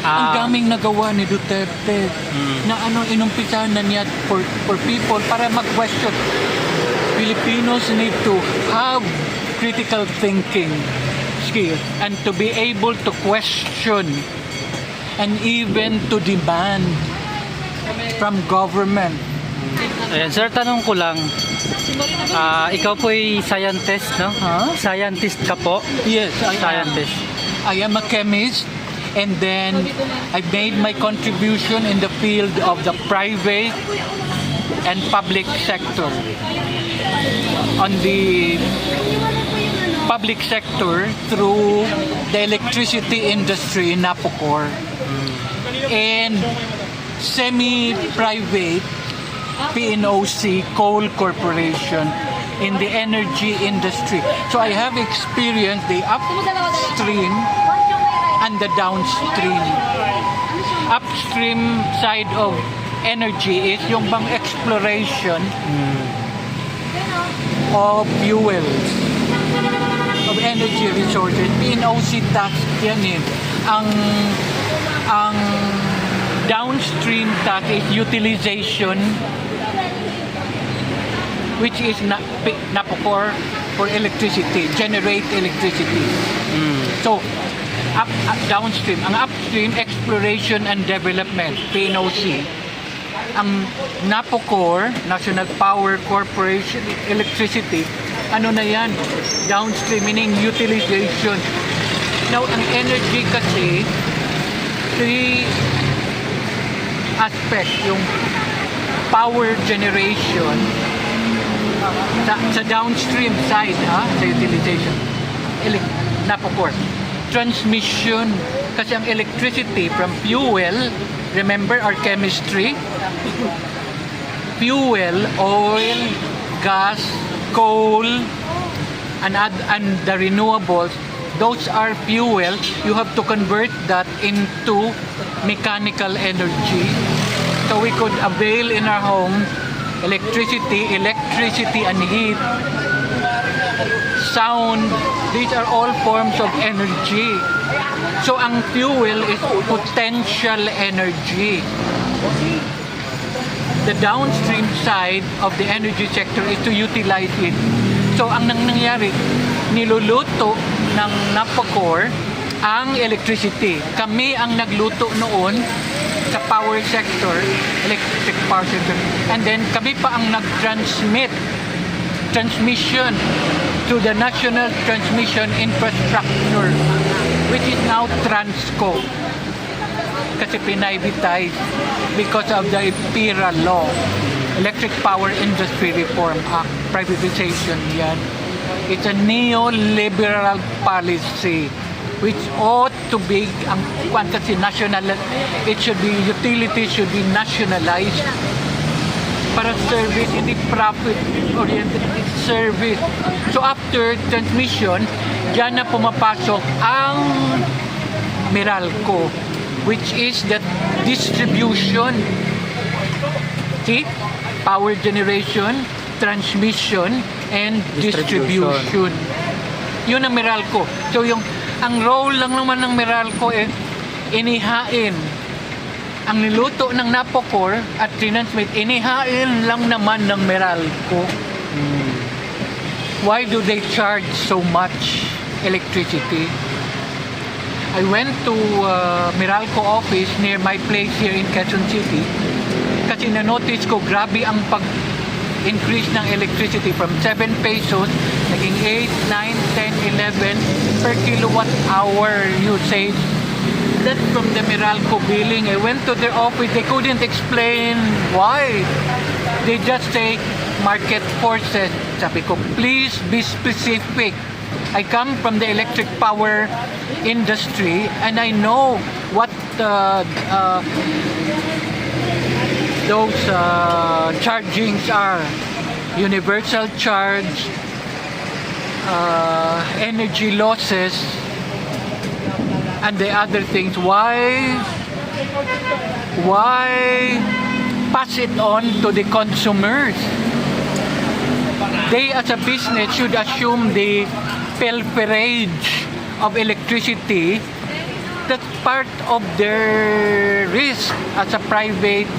Ang daming nagawa ni Duterte na inumpisahan na niya for people para mag-question. Filipinos need to have critical thinking skills and to be able to question and even to demand from government. Ayan, sir, tanong ko lang. Ikaw po ay scientist, no? Scientist ka po? Yes, Scientist. I am a chemist, and then I made my contribution in the field of the private and public sector. On the public sector, through the electricity industry in Napocor, and semi-private PNOC Coal Corporation in the energy industry. So I have experienced the upstream and the downstream. Upstream side of energy is yung bang exploration of fuels, of energy resources. PNOC tax yan eh. Ang downstream tax is utilization, which is Napocor for electricity, generate electricity. So, downstream. Ang upstream, exploration and development, PNOC. Ang Napocor, National Power Corporation, electricity, ano na yan? Downstream, meaning utilization. Now, ang energy kasi, three aspect, yung power generation sa downstream side, sa utilization, Napocor. Transmission, kasi ang electricity from fuel, remember our chemistry, fuel, oil, gas, coal, and the renewables, those are fuel. You have to convert that into mechanical energy. So we could avail in our home electricity and heat, sound. These are all forms of energy. So ang fuel is potential energy. The downstream side of the energy sector is to utilize it. So ang nangyari, niluluto ng Napocor ang electricity. Kami ang nagluto noon sa power sector, electric power sector. And then kami pa ang transmission to the national transmission infrastructure, which is now Transco. Kasi pinivatize because of the Fprrd law, Electric Power Industry Reform Act, privatization yan. It's a neoliberal policy which ought to be kasi national, it should be, utilities should be nationalized para service, hindi profit-oriented service. So after transmission, dyan na pumapasok ang Meralco, which is the distribution. See? Power generation, transmission, and distribution. Yun ang Meralco. So ang role lang naman ng Meralco inihain. Ang niluto ng Napocor at transmit, inihain lang naman ng Meralco. Why do they charge so much electricity? I went to Meralco office near my place here in Quezon City kasi na-notice ko grabe ang pag-increase ng electricity from 7 pesos naging 8, 9, 10, 11 per kilowatt hour usage. That's from the Meralco billing. I went to their office, they couldn't explain why. They just say market forces. Sabi ko, please be specific. I come from the electric power industry and I know what those chargings are. Universal charge, energy losses, and the other things. Why pass it on to the consumers? They as a business should assume the pilferage of electricity That's part of their risk as a private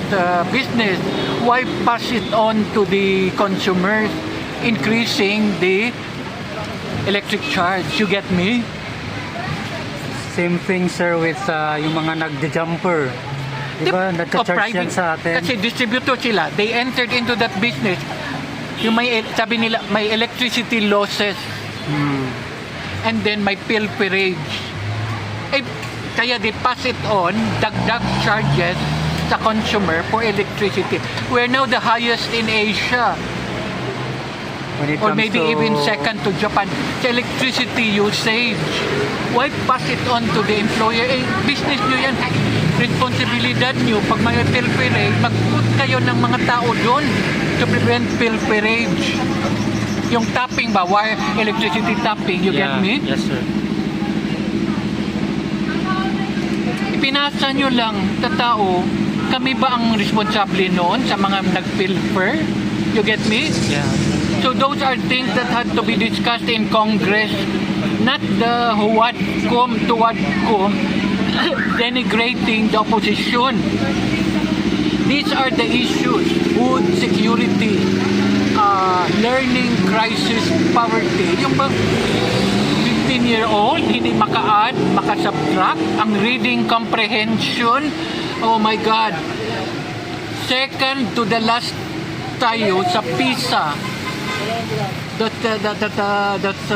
business. Why pass it on to the consumers, increasing the electric charge? You get me? Same thing, sir, with yung mga nagja-jumper. Diba? Nagka-charge yan sa atin. Kasi distributor sila. They entered into that business. Yung may, sabi nila, may electricity losses. And then may pilferage. Kaya they pass it on, dagdag charges sa consumer for electricity. We're now the highest in Asia. When it Or comes maybe to even second to Japan. Sa electricity usage. Why pass it on to the employer? Business nyo yan. Responsibilidad nyo. Pag may pilferage, mag-put kayo ng mga tao doon to prevent pilferage. Yung tapping ba? Wire electricity tapping. You get me? Yes, sir. Ipinasa nyo lang sa tao, kami ba ang responsable noon sa mga nag-pilfer? You get me? Yeah. So those are things that had to be discussed in Congress, not the what come to what come, denigrating the opposition. These are the issues: food security, learning crisis, poverty. Yung bang 15-year-old hindi maka-add, maka-subtract, ang reading comprehension, oh my God, second to the last tayo sa PISA. That's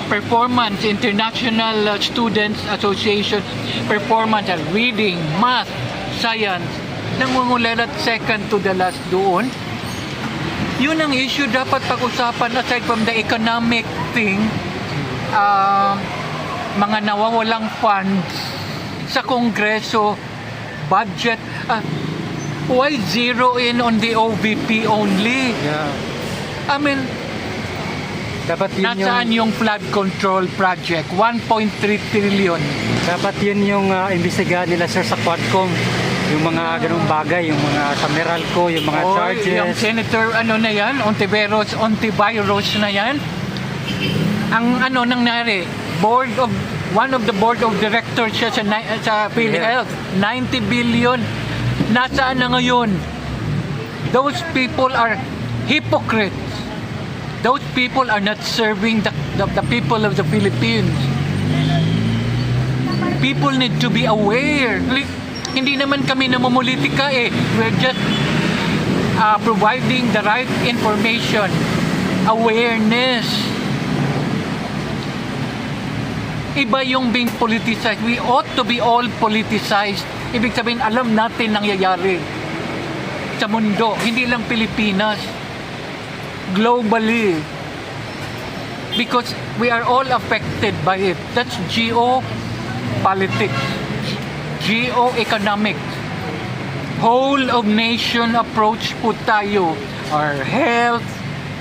performance, International Students Association performance, reading, math, science, nangungulelat second to the last doon. Yun ang issue dapat pag-usapan aside from the economic thing. Mga nawawalang funds sa Kongreso, budget. Why zero in on the OVP only? Yeah. I mean, Dapat yun nasaan yung flood control project? 1.3 trillion. Dapat yun yung imbestigahan nila, sir, sa Quadcom. Yung mga ganung bagay, yung mga sa Meralco, yung mga charges. Yung Senator, ano na yan? Ontiveros na yan. Ang ano nangyari, one of the board of directors siya sa PhilHealth, 90 billion. Nasaan na ngayon? Those people are hypocrites. Those people are not serving the people of the Philippines. People need to be aware. Hindi naman kami namumulitika eh. We're just providing the right information. Awareness. Iba yung being politicized. We ought to be all politicized. Ibig sabihin, alam natin nangyayari sa mundo. Hindi lang Pilipinas. Globally. Because we are all affected by it. That's geopolitics. Geoeconomics. Whole of nation approach po tayo. Our health,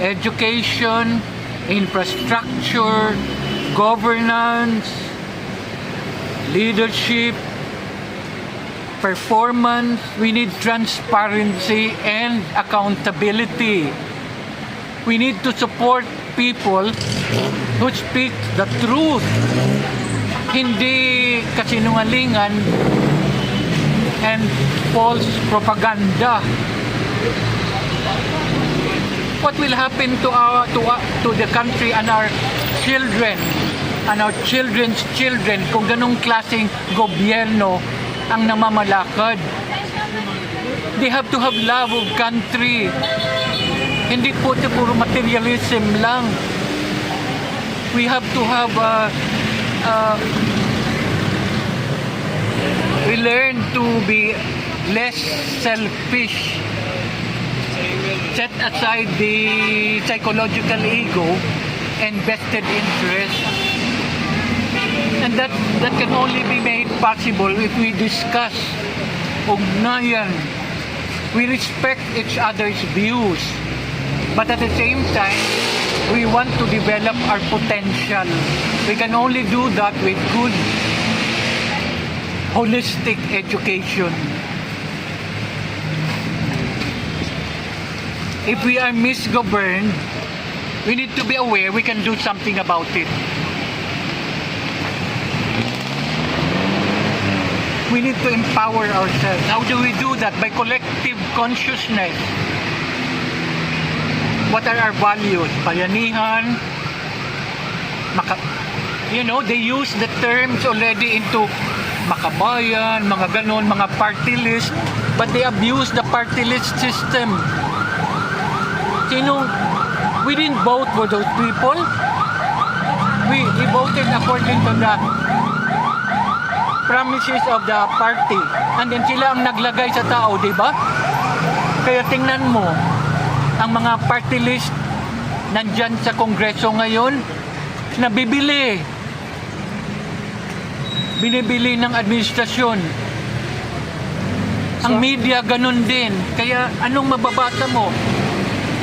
education, infrastructure, governance, leadership, performance. We need transparency and accountability. We need to support people who speak the truth. Hindi kasinungalingan and false propaganda. What will happen to the country and our children and our children's children kung ganong klaseng gobyerno ang namamalakad? They have to have love of country. Hindi po ito puro materialism lang. We have to have we learn to be less selfish. Set aside the psychological ego and vested interest. And that can only be made possible if we discuss ugnayan. We respect each other's views. But at the same time, we want to develop our potential. We can only do that with good, holistic education. If we are misgoverned, we need to be aware we can do something about it. We need to empower ourselves. How do we do that? By collective consciousness. What are our values? Bayanihan. They use the terms already into makabayan, mga ganon, mga party list, but they abuse the party list system. We didn't vote for those people. We voted according to the promises of the party. And then sila ang naglagay sa tao, di ba? Kaya tingnan mo, ang mga party list nandyan sa Kongreso ngayon, nabibili. Binibili ng administrasyon. Ang media ganun din. Kaya anong mababasa mo?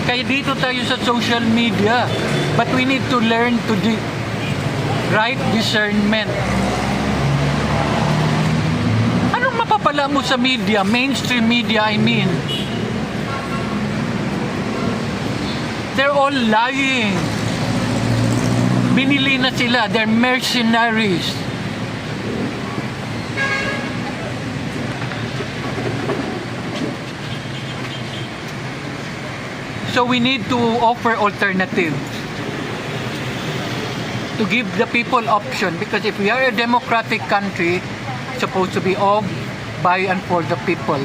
Kaya dito tayo sa social media. But we need to learn to right discernment. Anong mapapala mo sa media? Mainstream media, I mean. They're all lying. Binili na sila. They're mercenaries. So we need to offer alternatives to give the people option, because if we are a democratic country, it's supposed to be of, by, and for the people.